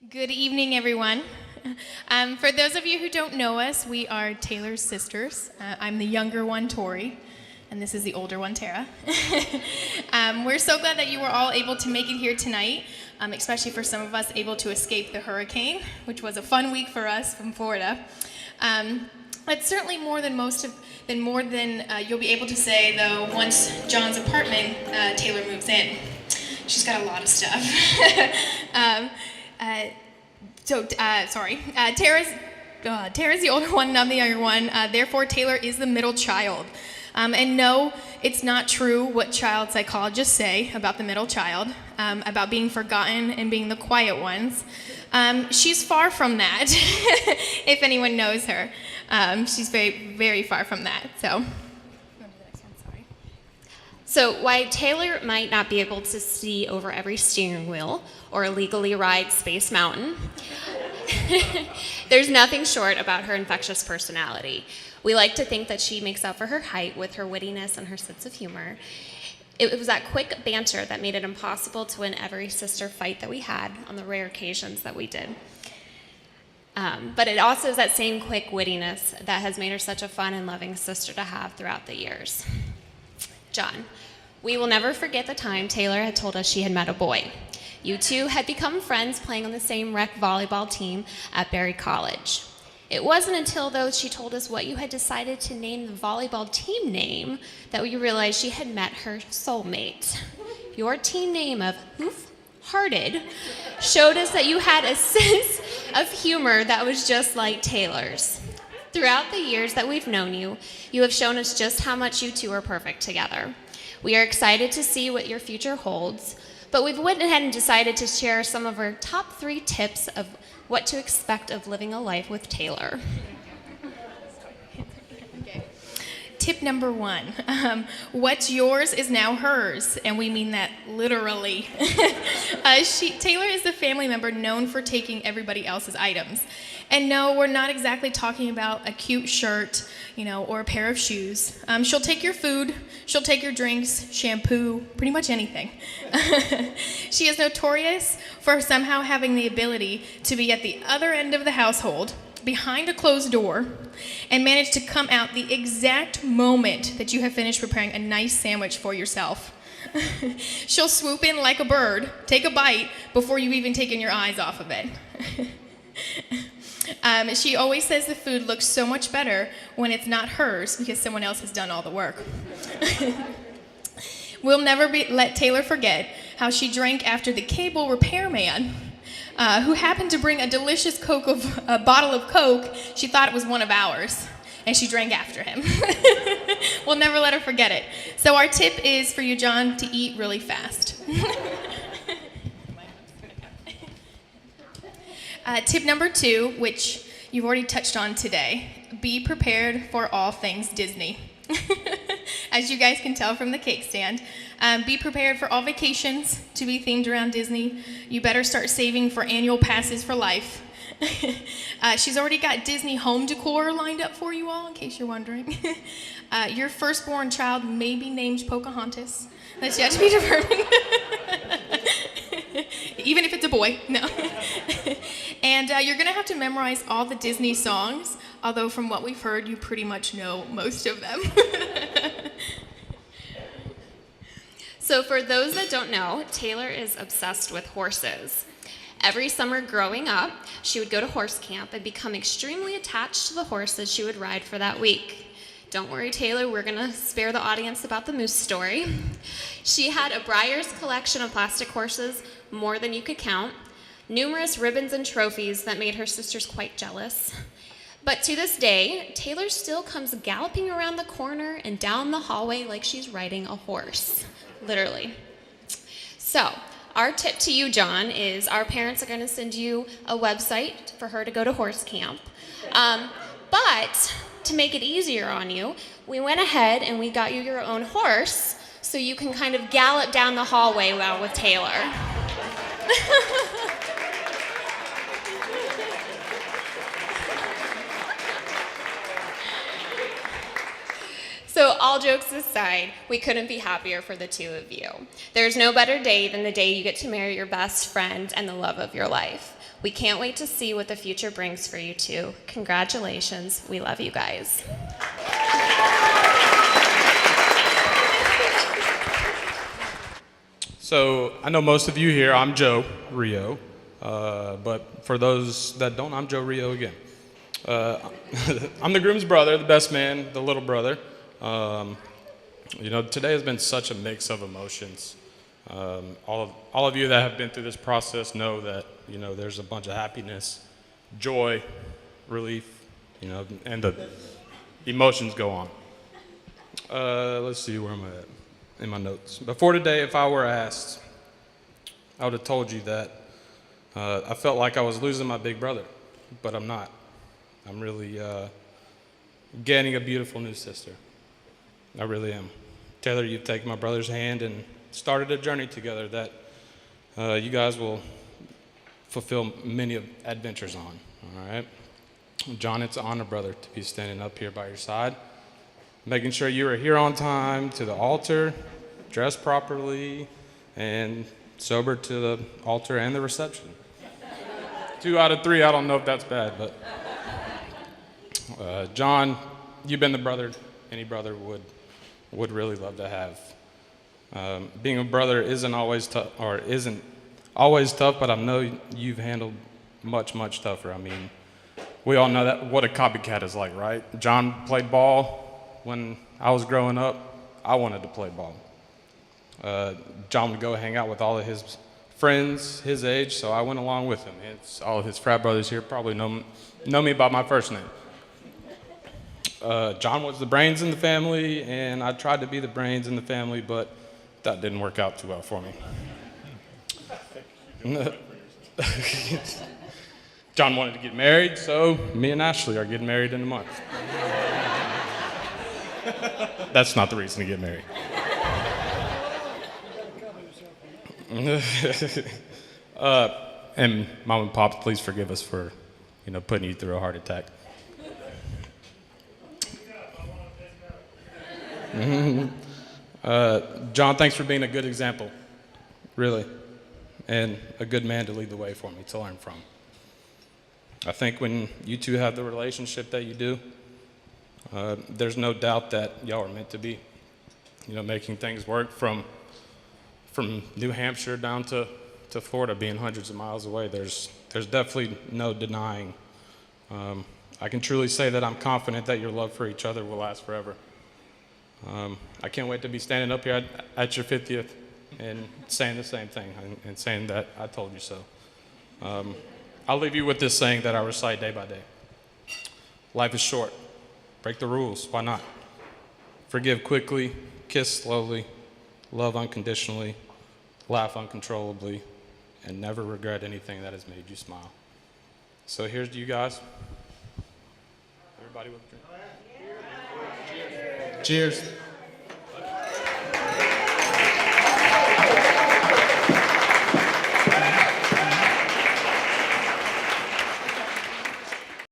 Good evening, everyone. For those of you who don't know us, we are Taylor's sisters. I'm the younger one, Tori, and this is the older one, Tara. We're so glad that you were all able to make it here tonight, especially for some of us able to escape the hurricane, which was a fun week for us from Florida. It's certainly more than you'll be able to say, though, once John's apartment, Taylor moves in. She's got a lot of stuff. Tara's the older one, and I'm the younger one. Therefore, Taylor is the middle child. And no, it's not true what child psychologists say about the middle child, about being forgotten and being the quiet ones. She's far from that, if anyone knows her. She's very, very far from that. So while Taylor might not be able to see over every steering wheel or legally ride Space Mountain, there's nothing short about her infectious personality. We like to think that she makes up for her height with her wittiness and her sense of humor. It was that quick banter that made it impossible to win every sister fight that we had on the rare occasions that we did. But it also is that same quick wittiness that has made her such a fun and loving sister to have throughout the years. John, we will never forget the time Taylor had told us she had met a boy. You two had become friends playing on the same rec volleyball team at Berry College. It wasn't until, though, she told us what you had decided to name the volleyball team name that we realized she had met her soulmate. Your team name of Hoof-Hearted showed us that you had a sense of humor that was just like Taylor's. Throughout the years that we've known you, you have shown us just how much you two are perfect together. We are excited to see what your future holds, but we've went ahead and decided to share some of our top 3 tips of what to expect of living a life with Taylor. Okay. Tip number 1, what's yours is now hers, and we mean that literally. Taylor is the family member known for taking everybody else's items. And no, we're not exactly talking about a cute shirt, or a pair of shoes. She'll take your food, she'll take your drinks, shampoo, pretty much anything. She is notorious for somehow having the ability to be at the other end of the household, behind a closed door, and manage to come out the exact moment that you have finished preparing a nice sandwich for yourself. She'll swoop in like a bird, take a bite, before you've even taken your eyes off of it. She always says the food looks so much better when it's not hers because someone else has done all the work. We'll never let Taylor forget how she drank after the cable repairman, who happened to bring a delicious a bottle of Coke. She thought it was one of ours, and she drank after him. We'll never let her forget it. So our tip is for you, John, to eat really fast. Tip number 2, which you've already touched on today, be prepared for all things Disney. As you guys can tell from the cake stand, be prepared for all vacations to be themed around Disney. You better start saving for annual passes for life. She's already got Disney home decor lined up for you all, in case you're wondering. Your firstborn child may be named Pocahontas. That's yet to be determined. Even if it's a boy, no. And you're going to have to memorize all the Disney songs, although from what we've heard, you pretty much know most of them. So for those that don't know, Taylor is obsessed with horses. Every summer growing up, she would go to horse camp and become extremely attached to the horses she would ride for that week. Don't worry, Taylor, we're going to spare the audience about the moose story. She had a Breyer's collection of plastic horses, more than you could count, numerous ribbons and trophies that made her sisters quite jealous. But to this day, Taylor still comes galloping around the corner and down the hallway like she's riding a horse, literally. So, our tip to you, John, is our parents are going to send you a website for her to go to horse camp. But to make it easier on you, we went ahead and we got you your own horse so you can kind of gallop down the hallway well with Taylor. So all jokes aside, we couldn't be happier for the two of you. There's no better day than the day you get to marry your best friend and the love of your life. We can't wait to see what the future brings for you two. Congratulations. We love you guys. So I know most of you here, I'm Joe Rioux, but for those that don't, I'm Joe Rioux again. I'm the groom's brother, the best man, the little brother. Today has been such a mix of emotions. All of you that have been through this process know that, there's a bunch of happiness, joy, relief, and the emotions go on. Let's see, where am I at in my notes? Before today, if I were asked, I would have told you that I felt like I was losing my big brother, but I'm not. I'm really gaining a beautiful new sister. I really am. Taylor, you've taken my brother's hand and started a journey together that you guys will fulfill many adventures on, all right? John, it's an honor, brother, to be standing up here by your side, making sure you are here on time to the altar, dressed properly, and sober to the altar and the reception. 2 out of 3, I don't know if that's bad, but John, you've been the brother any brother would really love to have. Being a brother isn't always tough, but I know you've handled much, much tougher. I mean, we all know that what a copycat is like, right? John played ball when I was growing up. I wanted to play ball. John would go hang out with all of his friends his age, so I went along with him. All of his frat brothers here probably know me by my first name. John was the brains in the family, and I tried to be the brains in the family, but that didn't work out too well for me. John wanted to get married, so me and Ashley are getting married in a month. That's not the reason to get married. And Mom and Pop, please forgive us for, putting you through a heart attack. John, thanks for being a good example, really, and a good man to lead the way for me to learn from. I think when you two have the relationship that you do, there's no doubt that y'all are meant to be. Making things work from New Hampshire down to Florida, being hundreds of miles away. There's definitely no denying. I can truly say that I'm confident that your love for each other will last forever. I can't wait to be standing up here at your 50th and saying the same thing and saying that I told you so. I'll leave you with this saying that I recite day by day. Life is short. Break the rules. Why not? Forgive quickly, kiss slowly, love unconditionally, laugh uncontrollably, and never regret anything that has made you smile. So here's to you guys. Everybody with a drink. Cheers. Cheers.